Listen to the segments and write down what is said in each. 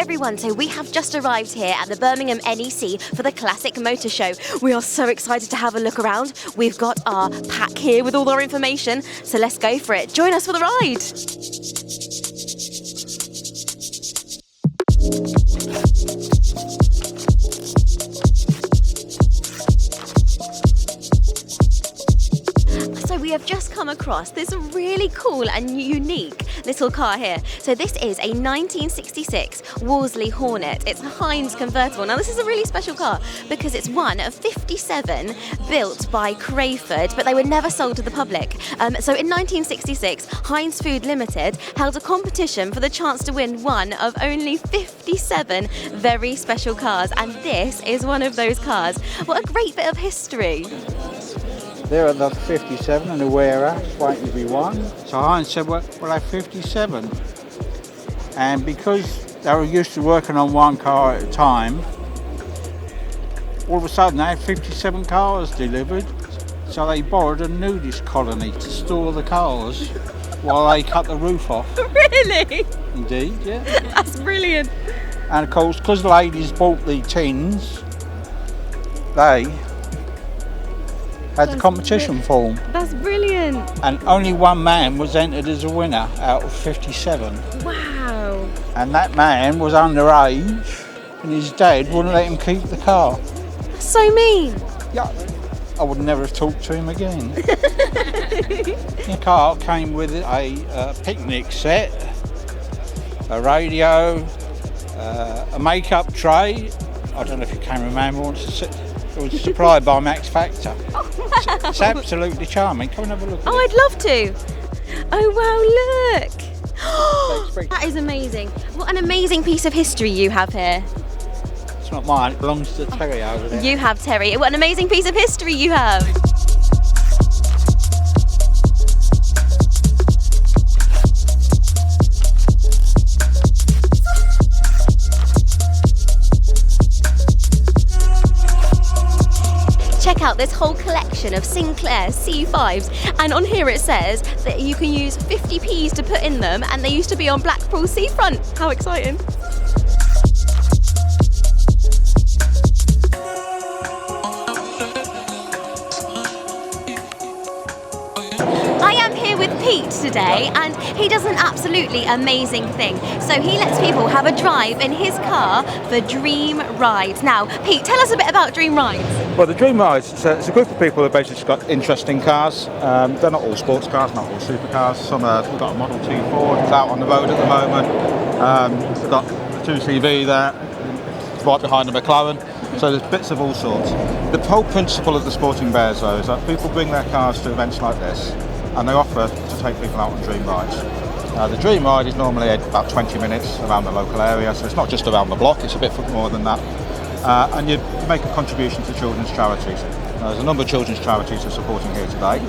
everyone, so we have just arrived here at the Birmingham NEC for the Classic Motor Show. We are so excited to have a look around. We've got our pack here with all our information, so let's go for it. Join us for the ride. So we have just come across this really cool and unique little car here. So this is a 1966 Wolseley Hornet. It's a Heinz convertible. Now this is a really special car because it's one of 57 built by Crayford, but they were never sold to the public. So in 1966, Heinz Food Limited held a competition for the chance to win one of only 57 very special cars, and this is one of those cars. What a great bit of history. There are the 57 and the wearer waiting to be won. So Heinz said, well, I have 57. And because they were used to working on one car at a time, all of a sudden they had 57 cars delivered. So they borrowed a nudist colony to store the cars while they cut the roof off. Really? Indeed, yeah. That's brilliant. And of course, because the ladies bought the tins, they had the competition form. That's brilliant. And only one man was entered as a winner out of 57. Wow. And that man was underage and his dad wouldn't let him keep the car. That's so mean. Yeah, I would never have talked to him again. The car came with a picnic set, a radio, a makeup tray. I don't know if you can remember, it was supplied by Max Factor. Oh, wow. It's absolutely charming. Come and have a look at it. I'd love to. Oh, wow, look. That is amazing. What an amazing piece of history you have here. It's not mine, it belongs to Terry over there. You have, Terry. What an amazing piece of history you have. Check out this whole collection of Sinclair C5s, and on here it says that you can use 50p's to put in them, and they used to be on Blackpool seafront. How exciting. I am here with Pete today, and he does an absolutely amazing thing. So he lets people have a drive in his car for Dream Rides. Now, Pete, tell us a bit about Dream Rides. Well, the Dream Rides, it's a group of people who have basically got interesting cars. They're not all sports cars, not all supercars. We've got a Model T Ford that's out on the road at the moment. We've got a 2CV there, right behind the McLaren. So there's bits of all sorts. The whole principle of the Sporting Bears, though, is that people bring their cars to events like this, and they offer to take people out on Dream Rides. The Dream Ride is normally about 20 minutes around the local area, so it's not just around the block, it's a bit more than that. And you make a contribution to children's charities. There's a number of children's charities we're supporting here today.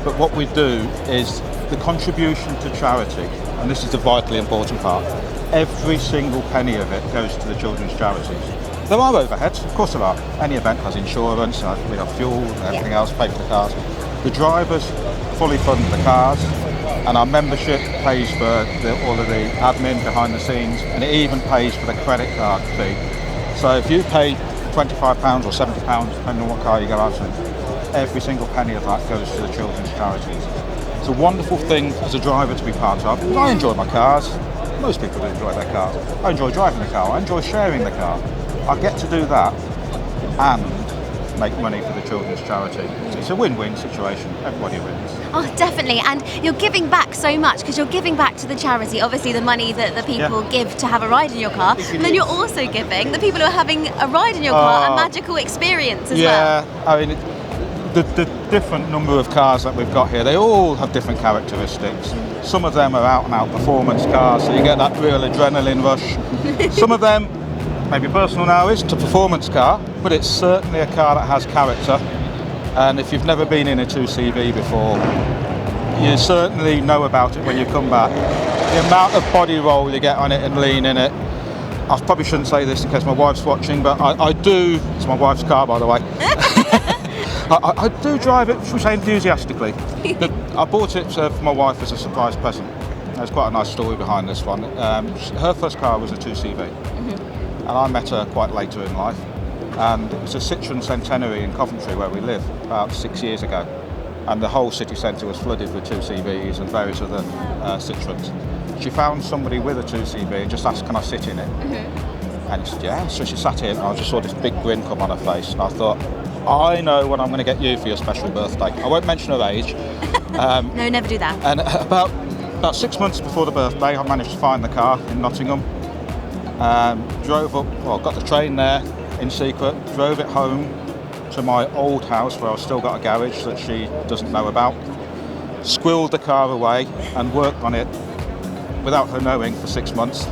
But what we do is the contribution to charity, and this is the vitally important part, every single penny of it goes to the children's charities. There are overheads, of course there are. Any event has insurance, we have fuel and everything else, pay for the cars. The drivers fully fund the cars, and our membership pays for all of the admin behind the scenes, and it even pays for the credit card fee. So if you pay £25 or £70, depending on what car you go out in, every single penny of that goes to the children's charities. It's a wonderful thing as a driver to be part of. I enjoy my cars. Most people do enjoy their cars. I enjoy driving the car. I enjoy sharing the car. I get to do that and make money for the children's charity. It's a win-win situation. Everybody wins. Oh, definitely. And you're giving back so much because you're giving back to the charity, obviously the money that the people give to have a ride in your car, and then you're also giving the people who are having a ride in your car a magical experience as well. Yeah, I mean, the different number of cars that we've got here, they all have different characteristics. Some of them are out-and-out performance cars, so you get that real adrenaline rush. Some of them, maybe personal now, is a performance car, but it's certainly a car that has character. And if you've never been in a 2CV before, you certainly know about it when you come back. The amount of body roll you get on it and lean in it. I probably shouldn't say this in case my wife's watching, but I do, it's my wife's car by the way, I do drive it, shall we say, enthusiastically. I bought it for my wife as a surprise present. There's quite a nice story behind this one. Her first car was a 2CV, and I met her quite later in life. And it was a Citroen Centenary in Coventry where we live about 6 years ago. And the whole city centre was flooded with 2CVs and various other Citroens. She found somebody with a 2CV and just asked, can I sit in it? And he said, yeah. So she sat in, and I just saw this big grin come on her face. And I thought, I know what I'm going to get you for your special birthday. I won't mention her age. No, never do that. And about 6 months before the birthday, I managed to find the car in Nottingham. Drove up, got the train there in secret, drove it home to my old house where I've still got a garage that she doesn't know about. Squirreled the car away and worked on it without her knowing for 6 months.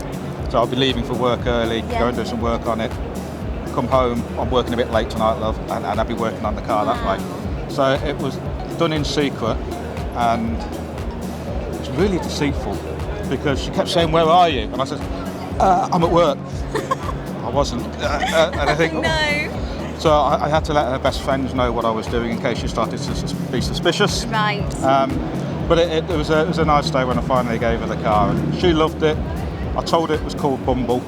So I'll be leaving for work early, go and do some work on it, come home, I'm working a bit late tonight, love, and I'll be working on the car that way. So it was done in secret, and it's really deceitful because she kept saying, where are you? And I said, I'm at work. I wasn't. And I think, No. So I had to let her best friends know what I was doing in case she started to be suspicious. Right. But it was a nice day when I finally gave her the car, and she loved it. I told her it was called Bumble,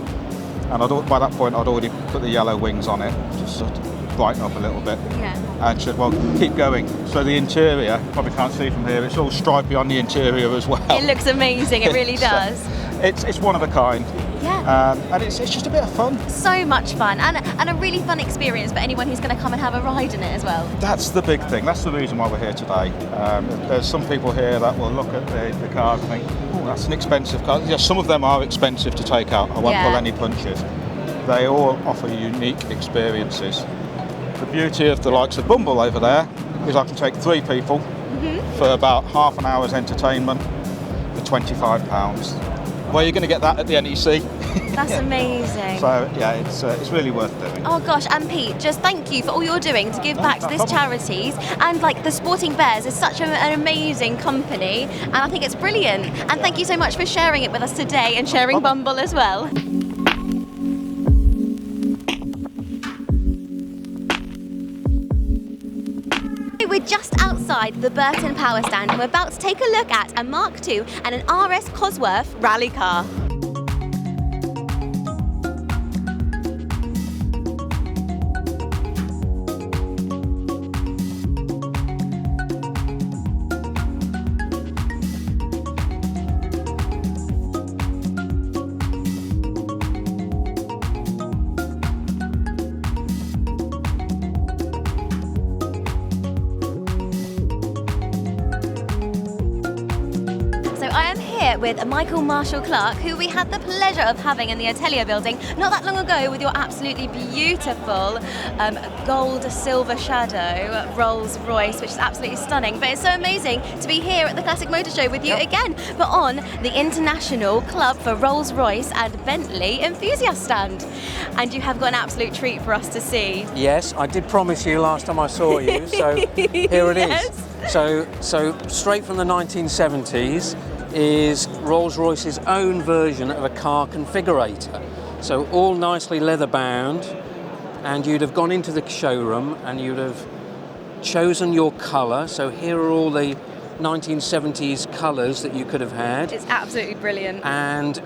and by that point I'd already put the yellow wings on it, just sort of brighten up a little bit. Yeah. And she said, well, keep going. So the interior, probably can't see from here, it's all stripy on the interior as well. It looks amazing, it really does. It's one of a kind. Yeah. And it's just a bit of fun. So much fun, and a really fun experience for anyone who's going to come and have a ride in it as well. That's the big thing. That's the reason why we're here today. There's some people here that will look at the cars and think, oh, that's an expensive car. Yeah, some of them are expensive to take out. I won't pull any punches. They all offer unique experiences. The beauty of the likes of Bumble over there is I can take 3 people for about half an hour's entertainment for £25. Where are you going to get that at the NEC? That's amazing. So yeah, it's really worth doing. Oh gosh, and Pete, just thank you for all you're doing to give back to this charities, and like the Sporting Bears is such an amazing company, and I think it's brilliant. And thank you so much for sharing it with us today and sharing Bumble as well. We're just outside the Burton Power stand, and we're about to take a look at a Mark II and an RS Cosworth rally car. I am here with Michael Marshall Clark, who we had the pleasure of having in the Atelier building not that long ago with your absolutely beautiful gold silver shadow Rolls Royce, which is absolutely stunning. But it's so amazing to be here at the Classic Motor Show with you again, but on the International Club for Rolls Royce and Bentley enthusiast stand. And you have got an absolute treat for us to see. Yes, I did promise you last time I saw you, so here it is. So straight from the 1970s is Rolls-Royce's own version of a car configurator. So all nicely leather bound, and you'd have gone into the showroom and you'd have chosen your colour. So here are all the 1970s colours that you could have had. It's absolutely brilliant. And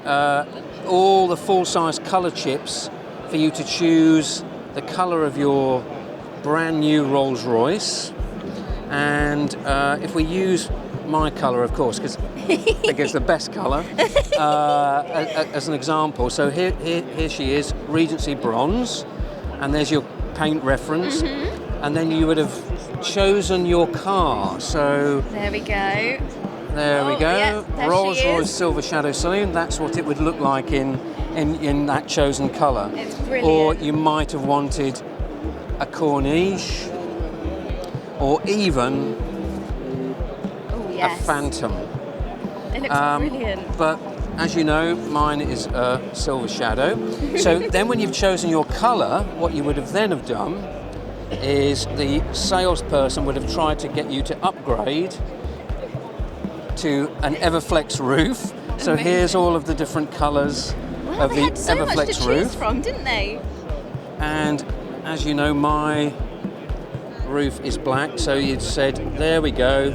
all the full-size colour chips for you to choose the colour of your brand new Rolls-Royce. And if we use my colour, of course, because it's the best colour, as an example. So here she is, Regency Bronze, and there's your paint reference, and then you would have chosen your car. So there we go. There we go. Yeah, Rolls-Royce Silver Shadow Saloon. That's what it would look like in that chosen colour. It's brilliant. Or you might have wanted a Corniche, or even a Phantom. It looks brilliant. But as you know, mine is a Silver Shadow. So then when you've chosen your colour, what you would have then have done is the salesperson would have tried to get you to upgrade to an Everflex roof. So here's all of the different colours of the had so Everflex much to roof. choose from, didn't they? And as you know, my roof is black, so you'd said, there we go,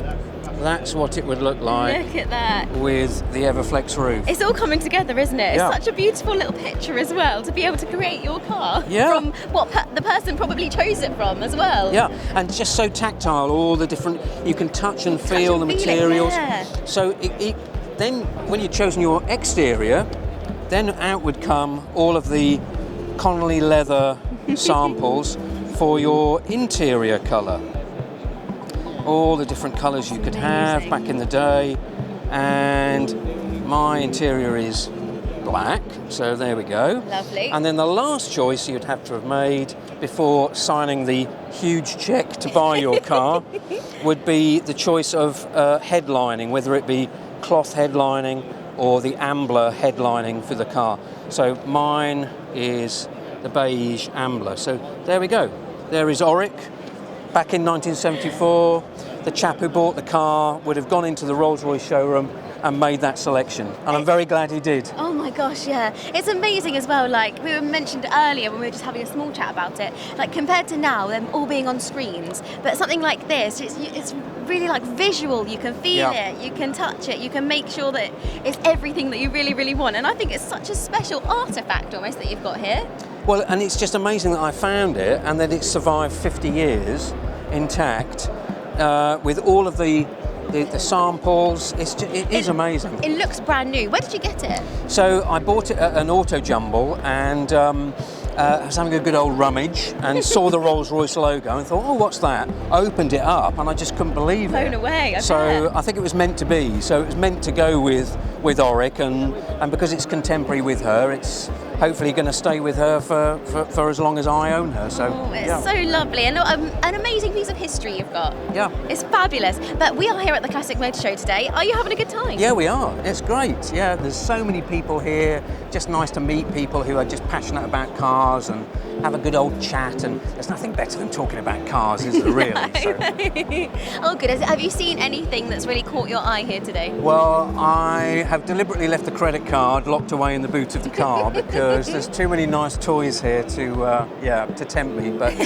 that's what it would look like Look at that. with the Everflex roof. It's all coming together, isn't it? Yeah. It's such a beautiful little picture as well, to be able to create your car Yeah. from what the person probably chose it from as well. Yeah, and just so tactile, all the different, you can touch and feel the and feel it, materials. yeah. So then when you've chosen your exterior, then out would come all of the Connolly leather samples for your interior colour. All the different colours you could have back in the day, and my interior is black, so there we go. Lovely. And then the last choice you'd have to have made before signing the huge cheque to buy your car would be the choice of headlining, whether it be cloth headlining or the Ambler headlining for the car. So mine is the beige Ambler. So there we go. There is Auric. Back in 1974, the chap who bought the car would have gone into the Rolls-Royce showroom and made that selection. And I'm very glad he did. Oh my gosh, yeah. It's amazing as well, like we were mentioned earlier when we were just having a small chat about it, like compared to now, them all being on screens, but something like this, it's really like visual, you can feel it, you can touch it, you can make sure that it's everything that you really, really want. And I think it's such a special artefact almost that you've got here. Well, and it's just amazing that I found it and that it's survived 50 years intact with all of the samples. It is amazing. It looks brand new. Where did you get it? So I bought it at an auto jumble and I was having a good old rummage and saw the Rolls-Royce logo and thought, oh, what's that? Opened it up and I just couldn't believe it. Blown away, I So bet. I think it was meant to be. So it was meant to go with Auric, and because it's contemporary with her, it's hopefully going to stay with her for as long as I own her. So Oh, it's yeah. so lovely, and an amazing piece of history you've got. Yeah. It's fabulous. But we are here at the Classic Motor Show today. Are you having a good time? Yeah, we are. It's great. Yeah, there's so many people here. Just nice to meet people who are just passionate about cars and have a good old chat. And there's nothing better than talking about cars, is there, really? So. Oh, good. Have you seen anything that's really caught your eye here today? Well, I have deliberately left the credit card locked away in the boot of the car because there's too many nice toys here to tempt me. But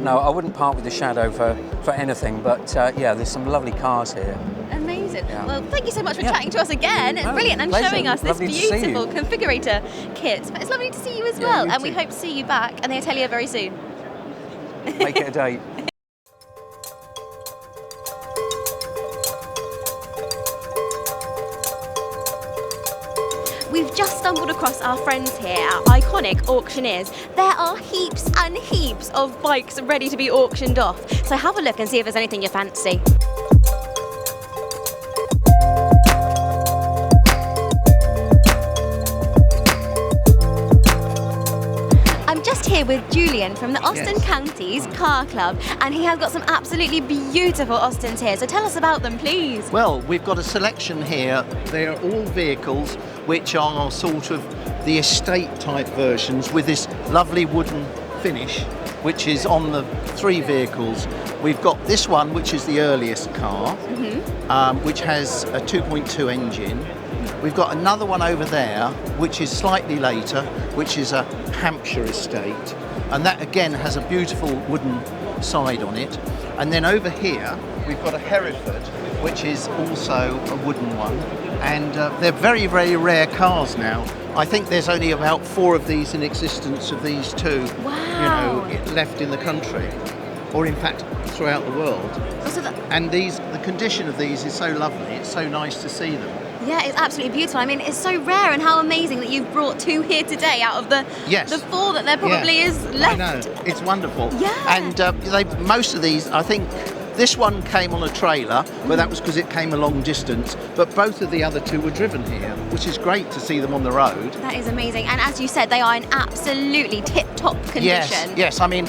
no, I wouldn't part with the Shadow for anything. But yeah, there's some lovely cars here. Amazing. Yeah. Well, thank you so much for Yeah. chatting to us again. It's Oh, brilliant, and pleasure. showing us this Lovely to see beautiful you. configurator kit. But it's lovely to see you as Yeah, well, you and we too. hope to see you back and the atelier very soon. Make it a date. We've just stumbled across our friends here at Iconic Auctioneers. There are heaps and heaps of bikes ready to be auctioned off. So have a look and see if there's anything you fancy. I'm just here with Julian from the Austin Counties Car Club, and he has got some absolutely beautiful Austins here. So tell us about them, please. Well, we've got a selection here. They're all vehicles which are sort of the estate type versions with this lovely wooden finish, which is on the three vehicles. We've got this one, which is the earliest car, which has a 2.2 engine. We've got another one over there, which is slightly later, which is a Hampshire estate. And that again has a beautiful wooden side on it. And then over here, we've got a Hereford, which is also a wooden one. And they're very, very rare cars now. I think there's only about 4 of these in existence of these two, Wow. left in the country, or in fact throughout the world. So that, And the condition of these is so lovely. It's so nice to see them. yeah, it's absolutely beautiful. I mean, it's so rare, and how amazing that you've brought 2 here today out of the Yes. the 4 that there probably Yeah. is left. I know, it's wonderful. Yeah. And most of these, I think, this one came on a trailer, but that was because it came a long distance. But both of the other 2 were driven here, which is great to see them on the road. That is amazing. And as you said, they are in absolutely tip-top condition. Yes. I mean,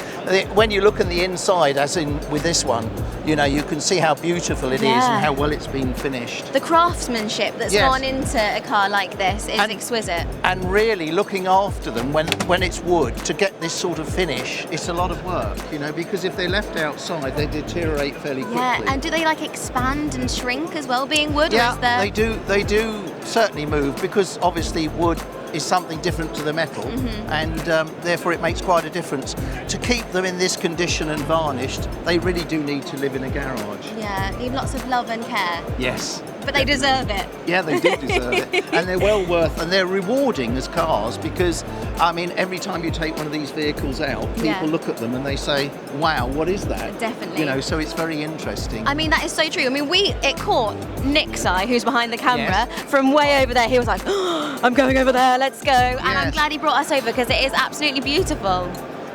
when you look in the inside, as in with this one, you can see how beautiful it is Yeah. and how well it's been finished. The craftsmanship that's Yes. gone into a car like this is And- exquisite. And really looking after them when it's wood to get this sort of finish, it's a lot of work, because if they're left outside, they deteriorate fairly quickly. Yeah, and do they like expand and shrink as well, being wood? Or Yeah, is there... they do certainly move, because obviously wood is something different to the metal, and therefore it makes quite a difference. To keep them in this condition and varnished, they really do need to live in a garage. Yeah, need lots of love and care. Yes. But they deserve it. Yeah, they do deserve it. And they're well worth, and they're rewarding as cars, because, I mean, every time you take one of these vehicles out, people look at them and they say, wow, what is that? Definitely. You know, so it's very interesting. I mean, that is so true. I mean, it caught Nick's eye, who's behind the camera, from way over there. He was like, oh, I'm going over there, let's go. And I'm glad he brought us over, because it is absolutely beautiful.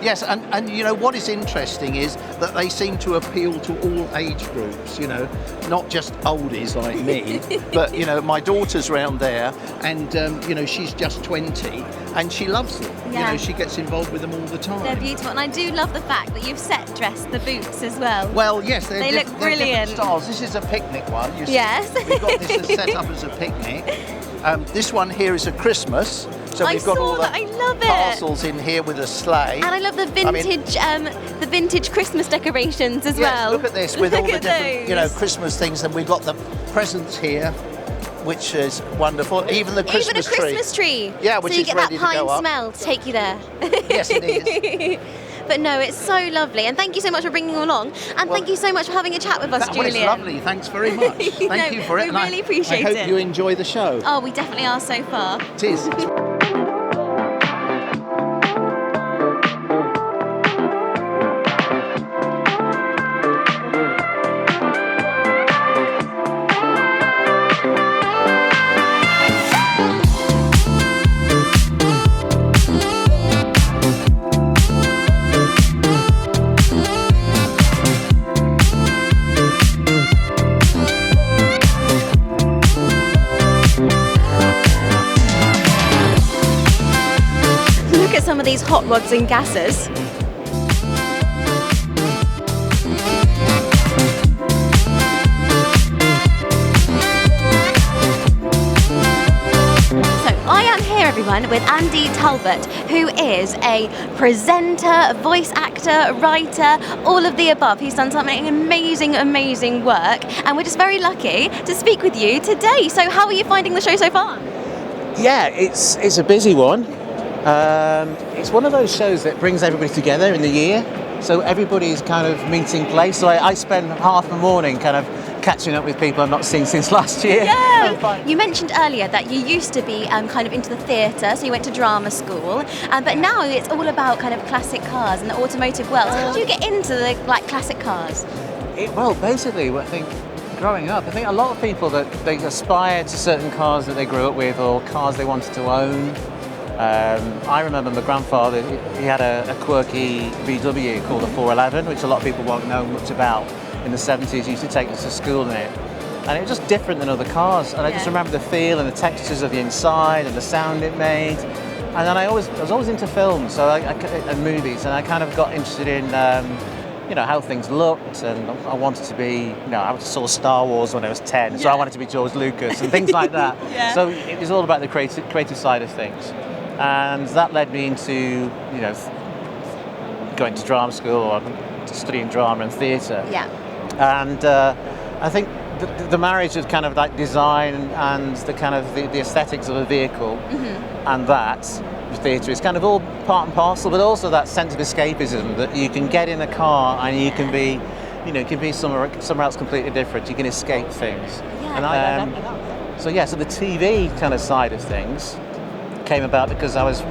Yes, and you know what is interesting is that they seem to appeal to all age groups, you know, not just oldies like me, but, you know, my daughter's round there, and, you know, she's just 20 and she loves them. Yeah. You know, she gets involved with them all the time. They're beautiful, and I do love the fact that you've set dressed the boots as well. Well, yes, they look they're brilliant. different styles. This is a picnic one. You see, yes. We've got this as set up as a picnic. This one here is a Christmas. So we've got all the I love it. parcels in here with a sleigh. And I love the vintage Christmas decorations as well. Look at this with all the Look at different, those. you know, Christmas things, and we've got the presents here, which is wonderful. Even the Christmas tree. Even a Christmas tree. Yeah, which so you is get ready that to pine go up. smell to take you there. Yes, it is. But no, it's so lovely, and thank you so much for bringing you along, and thank you so much for having a chat with us, Well, Julian. it's lovely. Thanks very much. Thank you for it. We and really appreciate it. I hope you enjoy the show. Oh, we definitely are so far. It is. Look at some of these hot rods and gases. I am here, everyone, with Andy Talbot, who is a presenter, voice actor, writer, all of the above. He's done something amazing work, and we're just very lucky to speak with you today. So how are you finding the show so far? Yeah, it's a busy one. It's one of those shows that brings everybody together in the year, so everybody's kind of meeting place. So I spend half the morning kind of catching up with people I've not seen since last year. Yeah. You mentioned earlier that you used to be kind of into the theatre, so you went to drama school, but now it's all about kind of classic cars and the automotive world. So how did you get into the classic cars? Well, basically, I think growing up, I think a lot of people that they aspire to certain cars that they grew up with or cars they wanted to own. I remember my grandfather, he had a quirky VW called the 411, which a lot of people won't know much about. In the 70s, he used to take us to school in it. And it was just different than other cars. And I just remember the feel and the textures of the inside and the sound it made. And then I was always into films, so and movies, and I kind of got interested in you know, how things looked, and I wanted to be, you know, I saw Star Wars when I was 10, so I wanted to be George Lucas and things like that. So it was all about the creative side of things. And that led me into, you know, going to drama school or studying drama and theatre. Yeah. And I think the marriage of kind of like design and the kind of the aesthetics of a vehicle and that theatre is kind of all part and parcel, but also that sense of escapism that you can get in a car and you can be, you know, you can be somewhere else completely different. You can escape things. Yeah. And so the TV kind of side of things came about because I was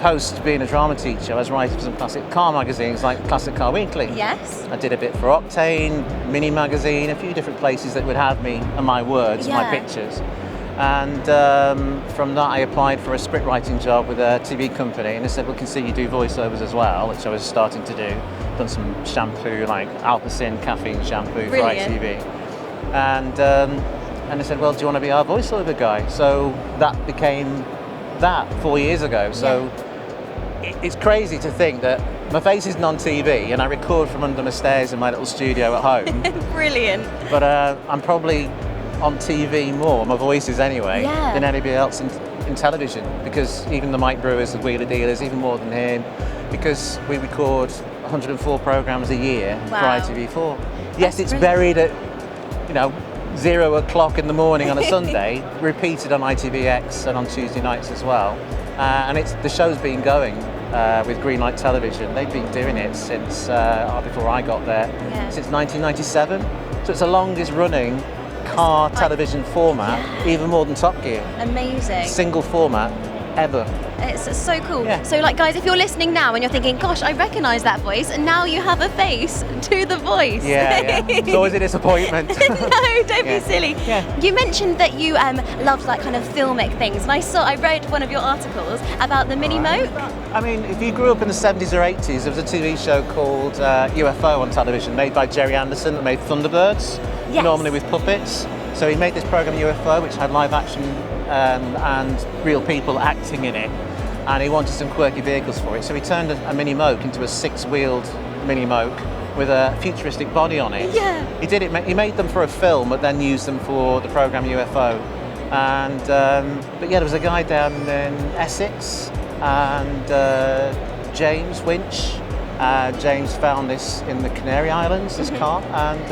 post being a drama teacher. I was writing for some classic car magazines like Classic Car Weekly. Yes. I did a bit for Octane, Mini Magazine, a few different places that would have me and my words, my pictures. And from that I applied for a script writing job with a TV company, and they said, we can see you do voiceovers as well, which I was starting to do. Done some shampoo, like Alpacin caffeine shampoo for ITV. And they said, well, do you want to be our voiceover guy? So that became that 4 years ago. So it's crazy to think that my face isn't on TV and I record from under my stairs in my little studio at home. Brilliant. But I'm probably on TV more, my voice is anyway, than anybody else in television, because even the Mike Brewers, the Wheeler Dealers, even more than him, because we record 104 programmes a year for ITV4. Yes, it's buried at, you know, 0 o'clock in the morning on a Sunday, repeated on ITVX and on Tuesday nights as well. And the show's been going with Greenlight Television. They've been doing it since before I got there, since 1997. So it's the longest running car television format, even more than Top Gear. Amazing. Single format ever. It's so cool. Yeah. So like guys, if you're listening now and you're thinking, gosh, I recognise that voice, and now you have a face to the voice. Yeah. It's always a disappointment. No, don't be silly. Yeah. You mentioned that you loved like kind of filmic things, and I read one of your articles about the mini moke. I mean, if you grew up in the 70s or 80s, there was a TV show called UFO on television, made by Jerry Anderson, that made Thunderbirds, normally with puppets. So he made this program UFO, which had live action and real people acting in it, and he wanted some quirky vehicles for it. So he turned a mini moke into a 6-wheeled mini moke with a futuristic body on it. Yeah. He made them for a film, but then used them for the program UFO. And but yeah, there was a guy down in Essex, and James Winch. James found this in the Canary Islands, this car, and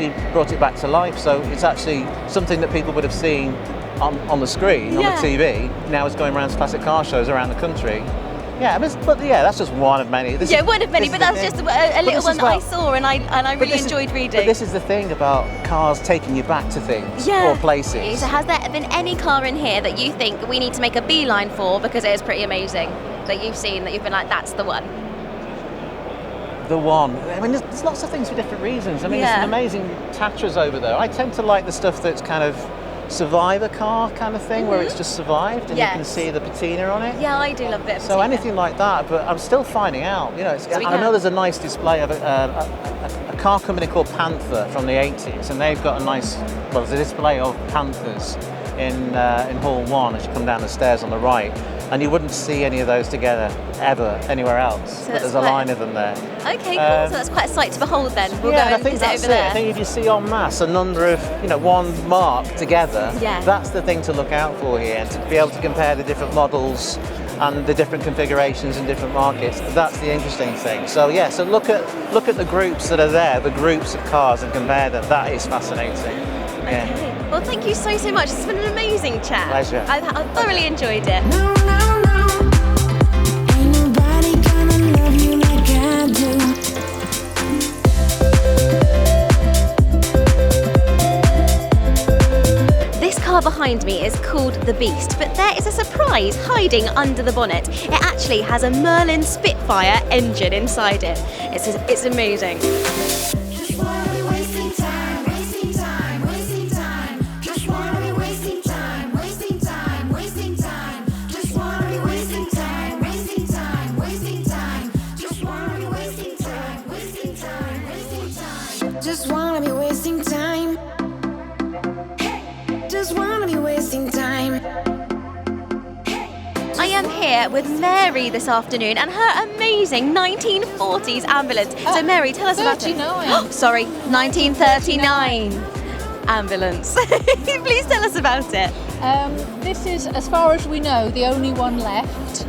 he brought it back to life. So it's actually something that people would have seen on the screen, on the TV. Now it's going around to classic car shows around the country. Yeah, but that's just one of many. One of many, but that's just a little one that I saw, and I really enjoyed reading. But this is the thing about cars taking you back to things or places. So has there been any car in here that you think we need to make a beeline for because it is pretty amazing, that you've seen, that you've been like, that's the one? The one. I mean, there's lots of things for different reasons. I mean, there's some amazing Tatras over there. I tend to like the stuff that's kind of survivor car kind of thing, where it's just survived and you can see the patina on it. Yeah, I do love a bit of So anything like that, but I'm still finding out. You know, I know there's a nice display of a car company called Panther from the 80s, and they've got there's a display of Panthers in Hall 1 as you come down the stairs on the right. And you wouldn't see any of those together ever anywhere else. So but there's a line of them there. Okay, cool. So that's quite a sight to behold then. We'll go and visit over there. I think if you see en masse a number of, one mark together, that's the thing to look out for here, and to be able to compare the different models and the different configurations in different markets. That's the interesting thing. So so look at the groups that are there, the groups of cars, and compare them. That is fascinating. Yeah. Okay. Well, thank you so much. It's been an amazing chat. Pleasure. I've thoroughly enjoyed it. No, ain't nobody gonna love you like I do. This car behind me is called the Beast, but there is a surprise hiding under the bonnet. It actually has a Merlin Spitfire engine inside it. It's amazing. Just wanna be wasting time, wasting time, wasting time. Just wanna be wasting time, wasting time, wasting time. Just wanna be wasting time, wasting time, wasting time. Just wanna be wasting time, wasting time, wasting time. Just wanna be wasting time. Just wanna be wasting time. I am here with Mary this afternoon and her amazing 1940s ambulance. So Mary, tell us about it. 39. Sorry, 1939 ambulance. Please tell us about it. This is, as far as we know, the only one left.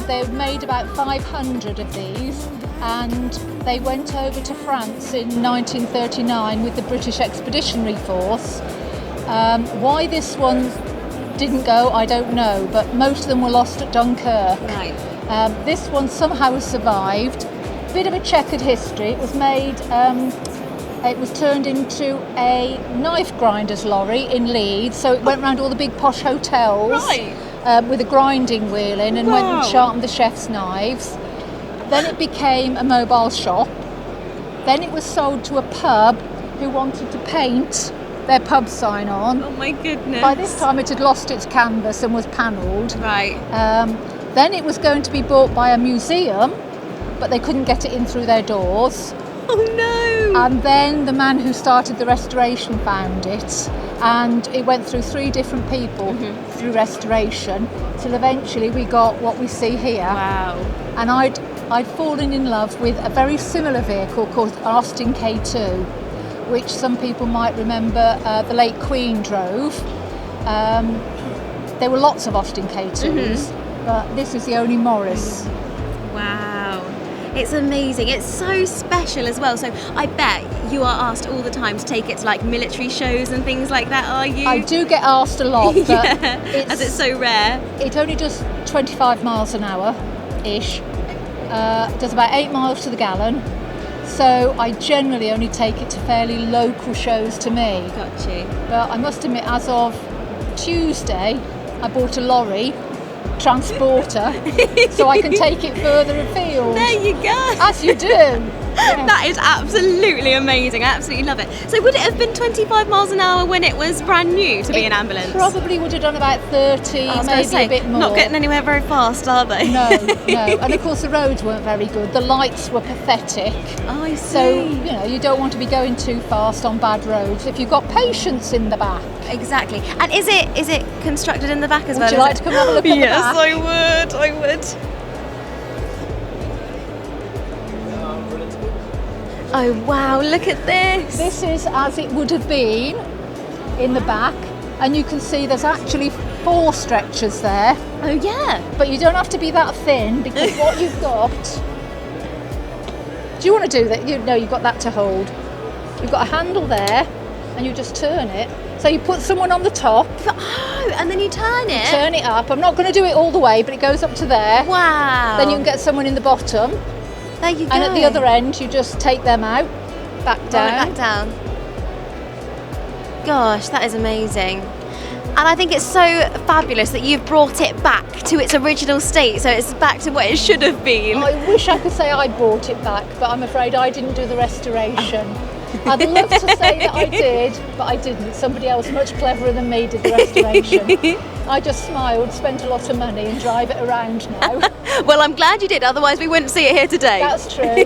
They've made about 500 of these, and they went over to France in 1939 with the British Expeditionary Force. Why this one didn't go, I don't know, but most of them were lost at Dunkirk. Right. This one somehow has survived. Bit of a checkered history. It was made, it was turned into a knife grinder's lorry in Leeds, so it went around all the big posh hotels with a grinding wheel in, and went and sharpened the chef's knives. Then it became a mobile shop. Then it was sold to a pub who wanted to paint their pub sign on. Oh my goodness. By this time it had lost its canvas and was panelled. Right. Then it was going to be bought by a museum, but they couldn't get it in through their doors. Oh no. And then the man who started the restoration found it, and it went through 3 different people through restoration, till eventually we got what we see here. Wow. And I'd fallen in love with a very similar vehicle called an Austin K2, which some people might remember the late Queen drove. There were lots of Austin K2s, but this is the only Morris. Wow. It's amazing. It's so special as well. So I bet you are asked all the time to take it to like military shows and things like that, are you? I do get asked a lot, but yeah, as it's so rare. It only does 25 miles an hour-ish. Does about 8 miles to the gallon. So I generally only take it to fairly local shows to me. Got you. But I must admit, as of Tuesday, I bought a lorry transporter so I can take it further afield. There you go. As you do. Yeah. That is absolutely amazing. I absolutely love it. So would it have been 25 miles an hour when it was brand new to be an ambulance? Probably would have done about 30, I was maybe gonna say, a bit more. Not getting anywhere very fast, are they? No. And of course the roads weren't very good. The lights were pathetic. Oh, I see. So, you don't want to be going too fast on bad roads if you've got patients in the back. Exactly. And is it constructed in the back as well? Would you like to come have a look at the yes, back? I would. Oh wow, look at this. This is as it would have been in the back, and you can see there's actually 4 stretchers there. Oh yeah. But you don't have to be that thin, because what you've got... Do you want to do that? You've got that to hold. You've got a handle there, and you just turn it. So you put someone on the top. Oh, and then you turn it? Turn it up. I'm not going to do it all the way, but it goes up to there. Wow. Then you can get someone in the bottom. There you go. And at the other end, you just take them out, back down. Back down. Gosh, that is amazing. And I think it's so fabulous that you've brought it back to its original state, so it's back to what it should have been. I wish I could say I brought it back, but I'm afraid I didn't do the restoration. I'd love to say that I did, but I didn't. Somebody else much cleverer than me did the restoration. I just smiled, spent a lot of money and drive it around now. Well, I'm glad you did, otherwise we wouldn't see it here today. That's true,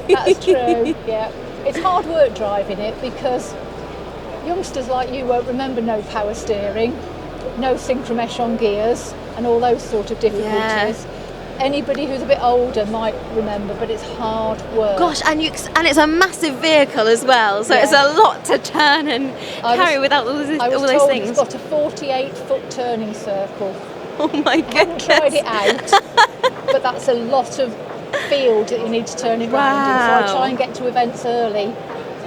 yeah. It's hard work driving it because youngsters like you won't remember no power steering, no synchromesh on gears and all those sort of difficulties. Yeah. Anybody who's a bit older might remember, but it's hard work. Gosh, and it's a massive vehicle as well, so it's a lot to turn and carry without all those things. It's got a 48-foot turning circle. Oh my goodness. I haven't tried it out, but that's a lot of field that you need to turn it round in. So I try and get to events early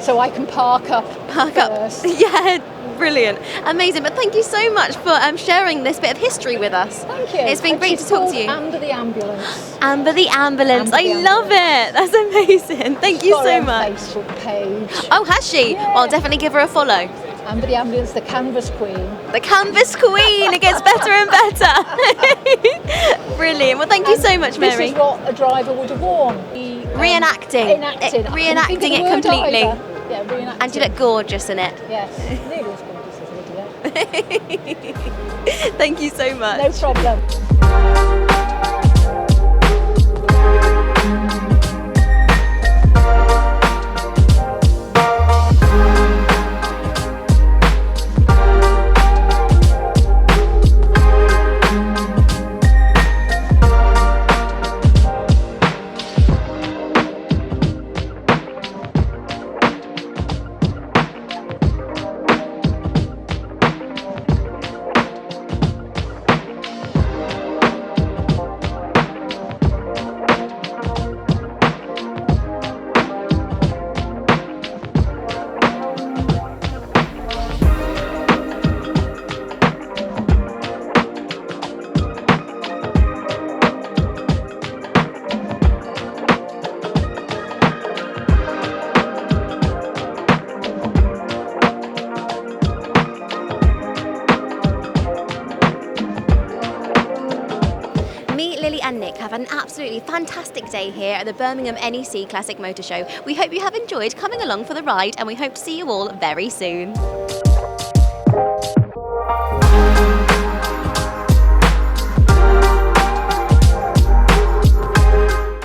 so I can park up first. Yeah, brilliant. Amazing. But thank you so much for sharing this bit of history with us. Thank you. It's been great to talk to you. Amber the Ambulance. Amber the Ambulance. Amber the I love it. That's amazing. Thank you so much. Facebook page. Oh, has she? Yeah. Well, I'll definitely give her a follow. Amber the Ambulance, the Canvas Queen. The Canvas Queen. It gets better and better. Brilliant. Well, thank you so much, Mary. This is what a driver would have worn. Reenacting Reenacting it completely. Yeah, reenacting. And you look gorgeous in it. Yes, nearly as gorgeous as an idiot. Thank you so much. No problem. And Nick have had an absolutely fantastic day here at the Birmingham NEC Classic Motor Show. We hope you have enjoyed coming along for the ride, and we hope to see you all very soon.